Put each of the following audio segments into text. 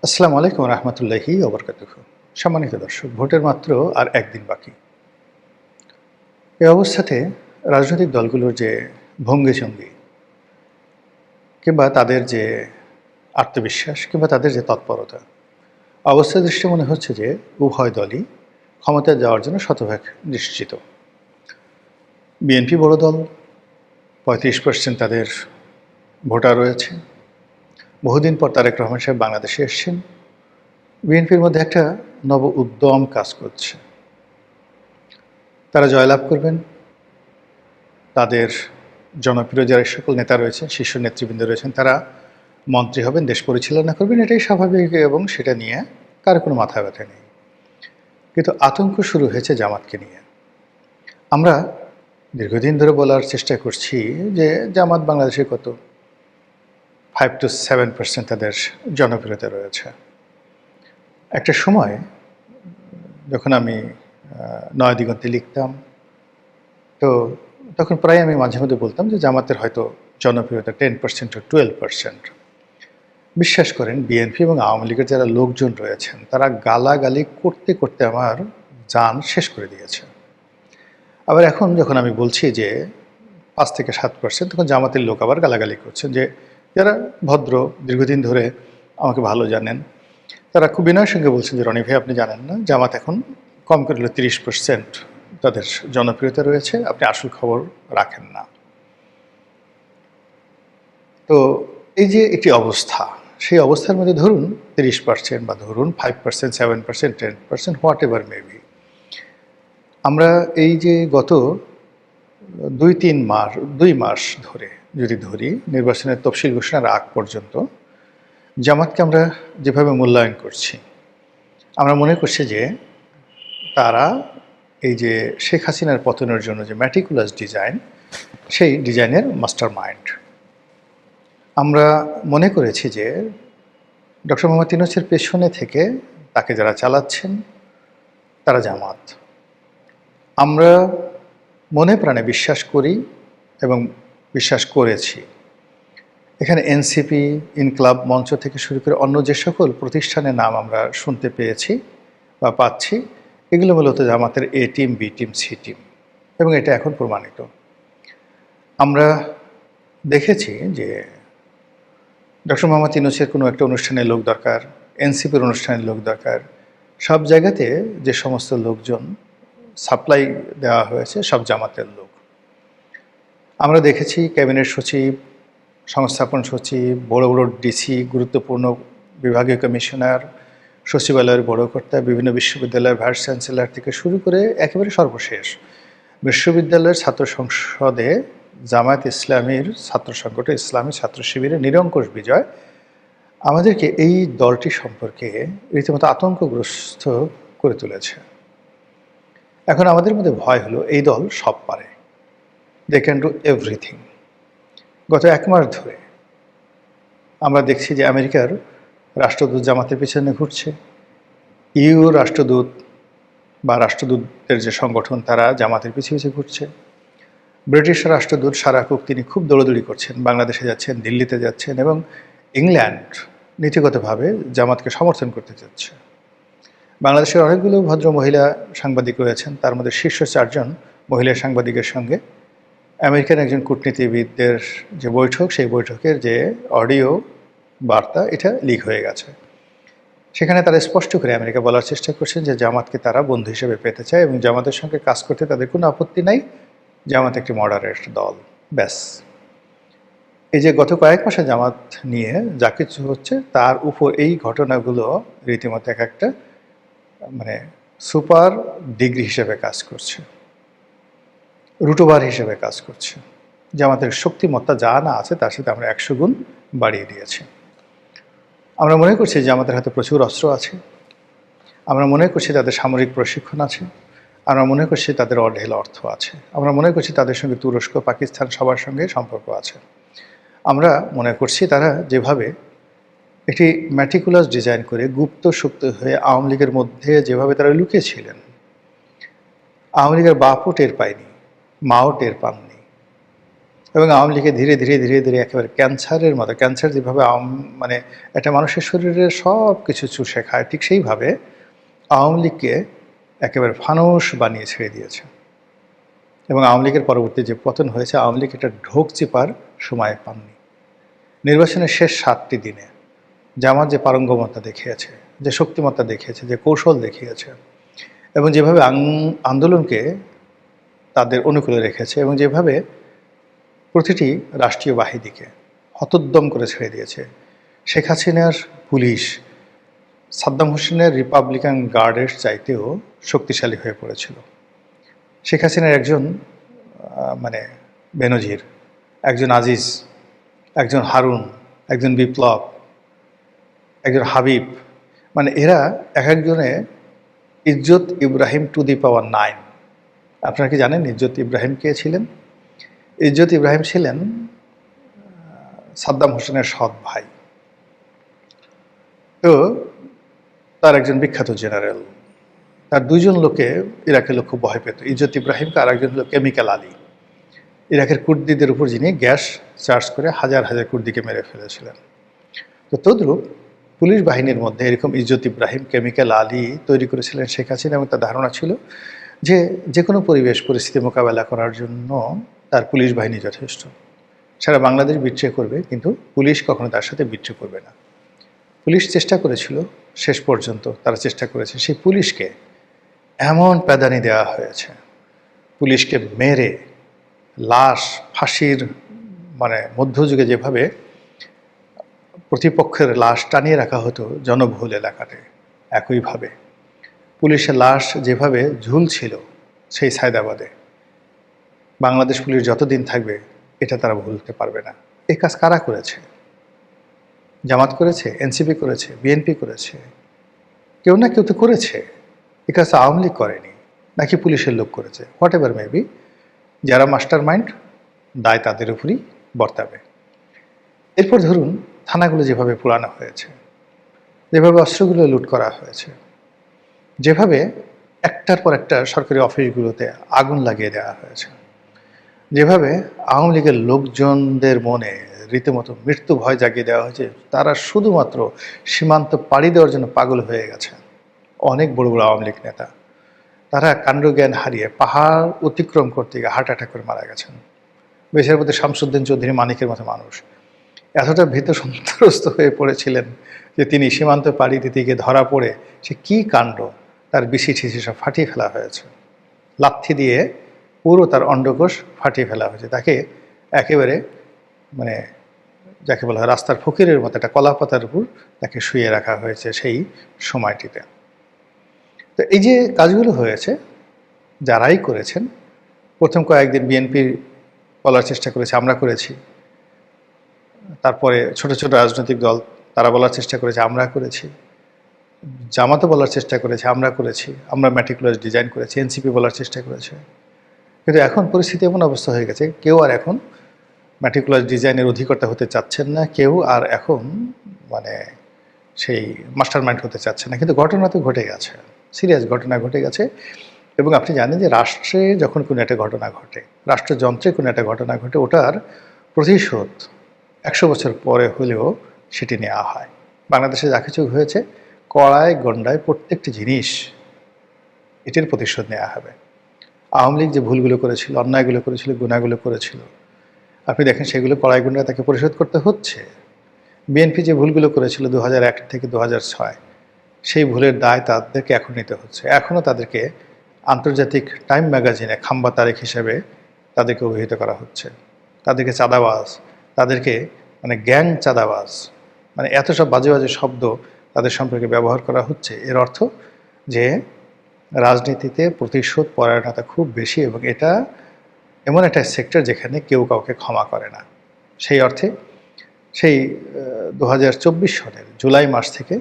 আসসালামু আলাইকুম রহমতুল্লাহি ওবরকাতুহু। সম্মানিত দর্শক, ভোটের মাত্র আর একদিন বাকি। এই অবস্থাতে রাজনৈতিক দলগুলোর যে ভঙ্গিভঙ্গি কিংবা তাদের যে আত্মবিশ্বাস কিংবা তাদের যে তৎপরতা, অবস্থা দৃষ্টে মনে হচ্ছে যে উভয় দলই ক্ষমতায় যাওয়ার জন্য শতভাগ নিশ্চিত। বিএনপি বড় দল, ৩৫% তাদের ভোটার রয়েছে। বহুদিন পর তারেক রহমান সাহেব বাংলাদেশে এসেছেন। বিএনপির মধ্যে একটা নব উদ্যম কাজ করছে। তারা জয়লাভ করবেন। তাদের জনপ্রিয় যারা সকল নেতা রয়েছেন, শীর্ষ নেতৃবৃন্দ রয়েছেন, তারা মন্ত্রী হবেন, দেশ পরিচালনা করবেন, এটাই স্বাভাবিক এবং সেটা নিয়ে কারো কোনো মাথা ব্যথা নেই। কিন্তু আতঙ্ক শুরু হয়েছে জামাতকে নিয়ে। আমরা দীর্ঘদিন ধরে বলার চেষ্টা করছি যে জামাত বাংলাদেশে কত 5 to 7% তাদের জনপ্রিয়তা রয়েছে। একটা সময় যখন আমি নয়া দিগন্তে লিখতাম, তো তখন প্রায় আমি মাঝে মধ্যে বলতাম যে জামাতের হয়তো জনপ্রিয়তা 10% to 12%। বিশ্বাস করেন, বিএনপি এবং আওয়ামী লীগের যারা লোকজন রয়েছেন তারা গালাগালি করতে করতে আমার জান শেষ করে দিয়েছে। আবার এখন যখন আমি বলছি যে 5 থেকে 7%, তখন জামাতের লোক আবার গালাগালি করছেন, যে যারা ভদ্র, দীর্ঘদিন ধরে আমাকে ভালো জানেন, তারা খুব বিনয়ের সঙ্গে বলছেন যে রনি ভাই, আপনি জানেন না জামাত এখন কম করে হলে 30% তাদের জনপ্রিয়তা রয়েছে, আপনি আসল খবর রাখেন না। তো এই যে একটি অবস্থা, সেই অবস্থার মধ্যে ধরুন 30% বা ধরুন 5%, 7%, 10%, হোয়াট এভার মেবি, আমরা এই যে গত 2 মাস ধরে যদি ধরি, নির্বাচনের তফসিল ঘোষণার আগ পর্যন্ত জামাতকে আমরা যেভাবে মূল্যায়ন করছি, আমরা মনে করছি যে তারা এই যে শেখ হাসিনার পতনের জন্য যে ম্যাটিকুলাস ডিজাইন, সেই ডিজাইনের মাস্টার মাইন্ড। আমরা মনে করেছি যে ডক্টর মোহাম্মদ ইউনূসের পেছনে থেকে তাকে যারা চালাচ্ছেন তারা জামাত। আমরা মনে প্রাণে বিশ্বাস করি এবং বিশ্বাস করেছি, এখানে এনসিপি, ইনকলাব মঞ্চ থেকে শুরু করে অন্য যে সকল প্রতিষ্ঠানের নাম আমরা শুনতে পেয়েছি বা পাচ্ছি, এগুলো মূলত জামাতের A team, B team, C team, এবং এটা এখন প্রমাণিত। আমরা দেখেছি যে ডক্টর মোহাম্মদ ইউনূসের কোনো একটা অনুষ্ঠানের লোক দরকার, এনসিপির অনুষ্ঠানের লোক দরকার, সব জায়গাতে যে সমস্ত লোকজন সাপ্লাই দেওয়া হয়েছে সব জামাতের লোক। আমরা দেখেছি ক্যাবিনেট সচিব, সংস্থাপন সচিব, বড় বড় ডিসি, গুরুত্বপূর্ণ বিভাগীয় কমিশনার, সচিবালয়ের বড় কর্তা, বিভিন্ন বিশ্ববিদ্যালয়ের ভাইস চ্যান্সেলর থেকে শুরু করে একেবারে সর্বশেষ বিশ্ববিদ্যালয়ের ছাত্র সংসদে জামায়াত ইসলামীর ছাত্র সংগঠন ইসলামী ছাত্র শিবিরের নিরঙ্কুশ বিজয় আমাদেরকে এই দলটি সম্পর্কে রীতিমতো আতঙ্কগ্রস্ত করে তুলেছে। এখন আমাদের মধ্যে ভয় হলো এই দল সব পারে, দে ক্যান ডু এভরিথিং। গত 1 মাস ধরে আমরা দেখছি যে আমেরিকার রাষ্ট্রদূত জামাতের পিছনে ঘুরছে, ইউ রাষ্ট্রদূত বা রাষ্ট্রদূতদের যে সংগঠন তারা জামাতের পিছিয়ে পিছিয়ে ঘুরছে, ব্রিটিশ রাষ্ট্রদূত সারা কুক তিনি খুব দৌড়দৌড়ি করছেন, বাংলাদেশে যাচ্ছেন, দিল্লিতে যাচ্ছেন, এবং ইংল্যান্ড নীতিগতভাবে জামাতকে সমর্থন করতে যাচ্ছে। বাংলাদেশের অনেকগুলো ভদ্র মহিলা সাংবাদিক রয়েছেন, তার মধ্যে শীর্ষ 4 জন মহিলা সাংবাদিকের সঙ্গে আমেরিকান একজন কূটনীতিবিদদের যে বৈঠক, সেই বৈঠকের যে অডিও বার্তা এটা লিক হয়ে গেছে। সেখানে তারা স্পষ্ট করে আমেরিকা বলার চেষ্টা করছেন যে জামাতকে তারা বন্ধু হিসেবে পেতে চায় এবং জামাতের সঙ্গে কাজ করতে তাদের কোনো আপত্তি নাই, জামাত একটি মডারেট দল, ব্যাস। এই যে গত কয়েক মাসে জামাত নিয়ে যা কিছু হচ্ছে তার উপর এই ঘটনাগুলো রীতিমতো একটা মানে সুপার ডিগ্রি হিসেবে কাজ করছে, রুটোবার হিসেবে কাজ করছে। জামাতের শক্তিমত্তা যা না আছে তার সাথে আমরা 100 গুণ বাড়িয়ে দিয়েছি। আমরা মনে করছি যে আমাদের হাতে প্রচুর অস্ত্র আছে, আমরা মনে করছি তাদের সামরিক প্রশিক্ষণ আছে, আমরা মনে করছি তাদের অঢেল অর্থ আছে, আমরা মনে করছি তাদের সঙ্গে তুরস্ক, পাকিস্তান সবার সঙ্গে সম্পর্ক আছে। আমরা মনে করছি তারা যেভাবে একটি ম্যাটিকুলাস ডিজাইন করে গুপ্ত সুপ্ত হয়ে আওয়ামী লীগের মধ্যে যেভাবে তারা লুকিয়েছিলেন, আওয়ামী লীগের বাপও টের পায়নি, মাও টের পাননি, এবং আওয়ামী লীগে ধীরে ধীরে ধীরে ধীরে একেবারে ক্যান্সারের মতো, ক্যান্সার যেভাবে মানে একটা মানুষের শরীরে সব কিছু চুষে খায়, ঠিক সেইভাবে আওয়ামী লীগকে একেবারে ফানুস বানিয়ে ছেড়ে দিয়েছে। এবং আওয়ামী লীগের পরবর্তী যে পতন হয়েছে, আওয়ামী লীগ এটা ঢোক চিপার সময় পাননি। নির্বাচনের শেষ 7টি দিনে জামাত যে পারঙ্গমতা দেখিয়েছে, যে শক্তিমত্তা দেখিয়েছে, যে কৌশল দেখিয়েছে, এবং যেভাবে আন্দোলনকে তাদের অনুকূলে রেখেছে, এবং যেভাবে প্রতিটি রাষ্ট্রীয় বাহিনীকে হতোদ্যম করে ছেড়ে দিয়েছে। শেখ হাসিনার পুলিশ সাদ্দাম হোসেনের রিপাবলিকান গার্ডের চাইতেও শক্তিশালী হয়ে পড়েছিল। শেখ হাসিনার একজন মানে বেনজির, একজন আজিজ, একজন হারুন, একজন বিপ্লব, একজন হাবিব, মানে এরা এক একজনে ইজ্জত ইব্রাহিম টু দি পাওয়ার 9। আপনারা কি জানেন ইজ্জত ইব্রাহিম কে ছিলেন? ইজ্জত ইব্রাহিম ছিলেন সাদ্দাম হোসেনের সৎ ভাই। তো তার একজন বিখ্যাত জেনারেল, তার 2জন লোকে ইরাকের লোক খুব ভয় পেত, ইজ্জত ইব্রাহিমকে, আর একজন হলো কেমিক্যাল আলী, ইরাকের কুর্দিদের উপর যিনি গ্যাস চার্জ করে হাজার হাজার কুর্দিকে মেরে ফেলেছিলেন। তো তদ্রূপ পুলিশ বাহিনীর মধ্যে এরকম ইজ্জত ইব্রাহিম, কেমিক্যাল আলী তৈরি করেছিলেন শেখ হাসিনা, এবং তার ধারণা ছিল যে যে কোনো পরিবেশ পরিস্থিতি মোকাবেলা করার জন্য তার পুলিশ বাহিনী যথেষ্ট। সারা বাংলাদেশ বিট্রে করবে, কিন্তু পুলিশ কখনো তার সাথে বিট্রে করবে না। পুলিশ চেষ্টা করেছিল, শেষ পর্যন্ত তারা চেষ্টা করেছে, সেই পুলিশকে এমন প্যাদানি দেওয়া হয়েছে, পুলিশকে মেরে লাশ ফাঁসির মানে মধ্যযুগে যেভাবে প্রতিপক্ষের লাশ টানিয়ে রাখা হতো জনবহুল এলাকাতে, একইভাবে পুলিশের লাশ যেভাবে ঝুলছিল সেই সায়দাবাদে, বাংলাদেশ পুলিশ যতদিন থাকবে এটা তারা ভুলতে পারবে না। এই কাজ কারা করেছে? জামাত করেছে, এনসিপি করেছে, বিএনপি করেছে, কেউ না কেউ তো করেছে। এই কাজ আওয়ামী লীগ করেনি, নাকি পুলিশের লোক করেছে, হোয়াট এভার মেবি, যারা মাস্টার মাইন্ড দায় তাদের উপরই বর্তাবে। এরপর ধরুন থানাগুলো যেভাবে পোড়ানো হয়েছে, যেভাবে অস্ত্রগুলো লুট করা হয়েছে, যেভাবে একটার পর একটা সরকারি অফিসগুলোতে আগুন লাগিয়ে দেওয়া হয়েছে, যেভাবে আওয়ামী লীগের লোকজনদের মনে রীতিমতো মৃত্যু ভয় জাগিয়ে দেওয়া হয়েছে, তারা শুধুমাত্র সীমান্ত পাড়ি দেওয়ার জন্য পাগল হয়ে গেছে। অনেক বড় বড় আওয়ামী লীগ নেতা তারা কাণ্ডজ্ঞান হারিয়ে পাহাড় অতিক্রম করতে গিয়ে হার্ট অ্যাটাক করে মারা গেছেন। বেশের মধ্যে শামসুদ্দিন চৌধুরী মানিকের মতো মানুষ এতটা ভীত সন্ত্রস্ত হয়ে পড়েছিলেন যে তিনি সীমান্ত পাড়ি দিতে গিয়ে ধরা পড়ে সে কী কাণ্ড, তার বিশি ঠিসি সব ফাটিয়ে ফেলা হয়েছে, লাথি দিয়ে পুরো তার অন্ডকোষ ফাটিয়ে ফেলা হয়েছে, তাকে একেবারে মানে যাকে বলা হয় রাস্তার ফকিরের মতো একটা কলাপাতার উপর তাকে শুয়ে রাখা হয়েছে সেই সময়টিতে। তো এই যে কাজগুলো হয়েছে, যারাই করেছেন, প্রথম কয়েকদিন বিএনপি বলার চেষ্টা করেছে আমরা করেছি, তারপরে ছোট ছোট রাজনৈতিক দল তারা বলার চেষ্টা করেছে আমরা করেছি, জামাতও বলার চেষ্টা করেছে আমরা করেছি, আমরা ম্যাটিকুলাস ডিজাইন করেছি, এনসিপি বলার চেষ্টা করেছে। কিন্তু এখন পরিস্থিতি এমন অবস্থা হয়ে গেছে, কেউ আর এখন ম্যাটিকুলাস ডিজাইনের অধিকর্তা হতে চাচ্ছেন না, কেউ আর এখন মানে সেই মাস্টার মাইন্ড হতে চাচ্ছে না। কিন্তু ঘটনা তো ঘটে গেছে, সিরিয়াস ঘটনা ঘটে গেছে। এবং আপনি জানেন যে রাষ্ট্রে যখন কোনো একটা ঘটনা ঘটে, রাষ্ট্রযন্ত্রে কোনো একটা ঘটনা ঘটে, ওটার প্রতিশোধ 100 বছর পরে হলেও সেটি নেওয়া হয়। বাংলাদেশে যা কিছু হয়েছে, কড়ায় গন্ডায় প্রত্যেকটি জিনিস এটির প্রতিশোধ নেওয়া হবে। আওয়ামী লীগ যে ভুলগুলো করেছিল, অন্যায়গুলো করেছিল, গুণাগুলো করেছিল, আপনি দেখেন সেগুলো কড়াই গন্ডায় তাকে পরিশোধ করতে হচ্ছে। বিএনপি যে ভুলগুলো করেছিল 2001 থেকে 2006, সেই ভুলের দায় তাদেরকে এখন নিতে হচ্ছে। এখনও তাদেরকে আন্তর্জাতিক টাইম ম্যাগাজিনে খাম্বা তারেক হিসেবে তাদেরকে অভিহিত করা হচ্ছে, তাদেরকে চাঁদাবাজ, তাদেরকে মানে গ্যাং চাঁদাবাজ, মানে এত সব বাজে বাজে শব্দ তাদের সম্পর্কে ব্যবহার করা হচ্ছে। এর অর্থ যে রাজনীতিতে প্রতিশোধ পরায়ণতা খুব বেশি, এবং এটা এমন একটা সেক্টর যেখানে কেউ কাউকে ক্ষমা করে না। সেই অর্থে সেই 2024 সনের জুলাই মাস থেকে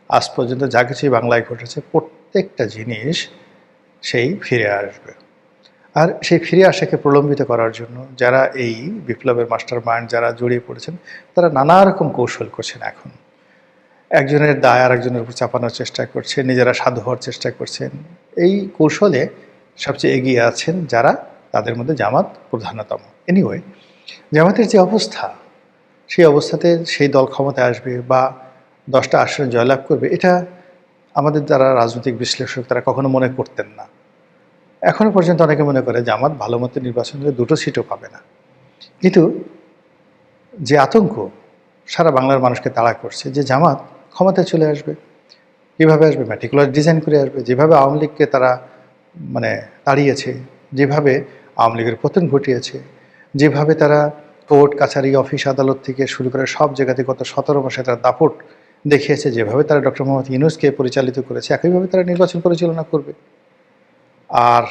আজ পর্যন্ত যা কিছুই বাংলায় ঘটেছে, প্রত্যেকটা জিনিস সেই ফিরে আসবে। আর সেই ফিরে আসাকে প্রলম্বিত করার জন্য যারা এই বিপ্লবের মাস্টার মাইন্ড যারা জড়িয়ে পড়েছেন, তারা নানা রকম কৌশল করছেন। এখন একজনের দায় আর একজনের উপর চাপানোর চেষ্টা করছেন, নিজেরা সাধু হওয়ার চেষ্টা করছেন। এই কৌশলে সবচেয়ে এগিয়ে আছেন যারা, তাদের মধ্যে জামাত প্রধানতম। এনিওয়ে, জামাতের যে অবস্থা, সেই অবস্থাতে সেই দল ক্ষমতায় আসবে বা 10টা আসনে জয়লাভ করবে, এটা আমাদের যারা রাজনৈতিক বিশ্লেষক তারা কখনো মনে করতেন না। এখনো পর্যন্ত অনেকে মনে করে জামাত ভালো মতো নির্বাচন করে 2টো সিটও পাবে না। কিন্তু যে আতঙ্ক সারা বাংলার মানুষকে তাড়া করছে যে জামাত ক্ষমতায় চলে আসবে, কীভাবে আসবে? ম্যাটিকুলার ডিজাইন করে আসবে। যেভাবে আওয়ামী লীগকে তারা মানে তাড়িয়েছে, যেভাবে আওয়ামী লীগের পতন ঘটিয়েছে, যেভাবে তারা কোর্ট কাছারি অফিস আদালত থেকে শুরু করে সব জায়গাতে গত 17 মাসে তারা দাপট দেখিয়েছে, যেভাবে তারা ডক্টর মোহাম্মদ ইউনূসকে পরিচালিত করেছে, একইভাবে তারা নির্বাচন পরিচালনা করবে। আর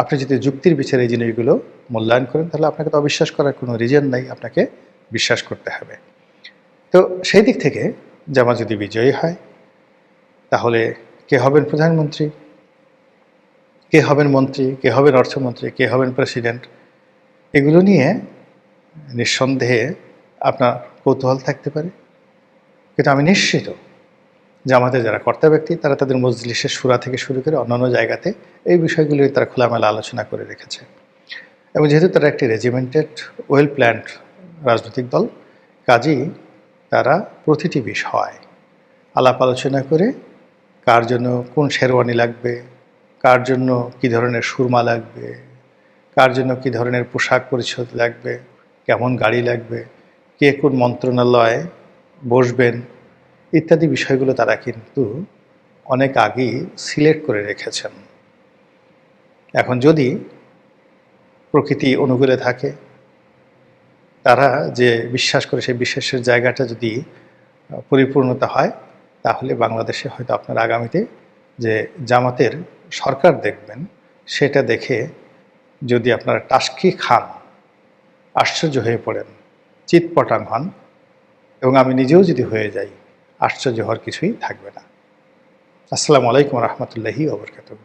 আপনি যদি যুক্তির বিচারে এই জিনিসগুলো মূল্যায়ন করেন, তাহলে আপনাকে তো অবিশ্বাস করার কোনো রিজন নাই, আপনাকে বিশ্বাস করতে হবে। তো সেই দিক থেকে জামাত যদি বিজয়ী হয়, তাহলে কে হবেন প্রধানমন্ত্রী, কে হবেন মন্ত্রী, কে হবেন অর্থমন্ত্রী, কে হবেন প্রেসিডেন্ট, এগুলো নিয়ে নিঃসন্দেহে আপনার কৌতূহল থাকতে পারে। কিন্তু আমি নিশ্চিত যে আমাদের যারা কর্তা ব্যক্তি তারা তাদের মজলিসের শুরা থেকে শুরু করে অন্যান্য জায়গাতে এই বিষয়গুলি তারা খোলামেলা আলোচনা করে রেখেছে। এবং যেহেতু তারা একটি রেজিমেন্টেড ওয়েল প্ল্যান্ড রাজনৈতিক দল, কাজেই তারা প্রতিটি বিষয় আলাপ আলোচনা করে কার জন্য কোন শেরওয়ানি লাগবে, কার জন্য কী ধরনের সুরমা লাগবে, কার জন্য কী ধরনের পোশাক পরিচ্ছদ লাগবে, কেমন গাড়ি লাগবে, কে কোন মন্ত্রণালয়ে বসবেন ইত্যাদি বিষয়গুলো তারা কিন্তু অনেক আগেই সিলেক্ট করে রেখেছেন। এখন যদি প্রকৃতি অনুকূলে থাকে, তারা যে বিশ্বাস করে সেই বিশ্বাসের জায়গাটা যদি পরিপূর্ণতা হয়, তাহলে বাংলাদেশে হয়তো আপনার আগামীতে যে জামাতের সরকার দেখবেন, সেটা দেখে যদি আপনারা টাসকি খান, আশ্চর্য হয়ে পড়েন, চিৎপটাং হন, এবং আমি নিজেও যদি হয়ে যাই, আশ্চর্য হওয়ার কিছুই থাকবে না। আসসালামু আলাইকুম রহমতুল্লাহি ওয়া বারাকাতুহু।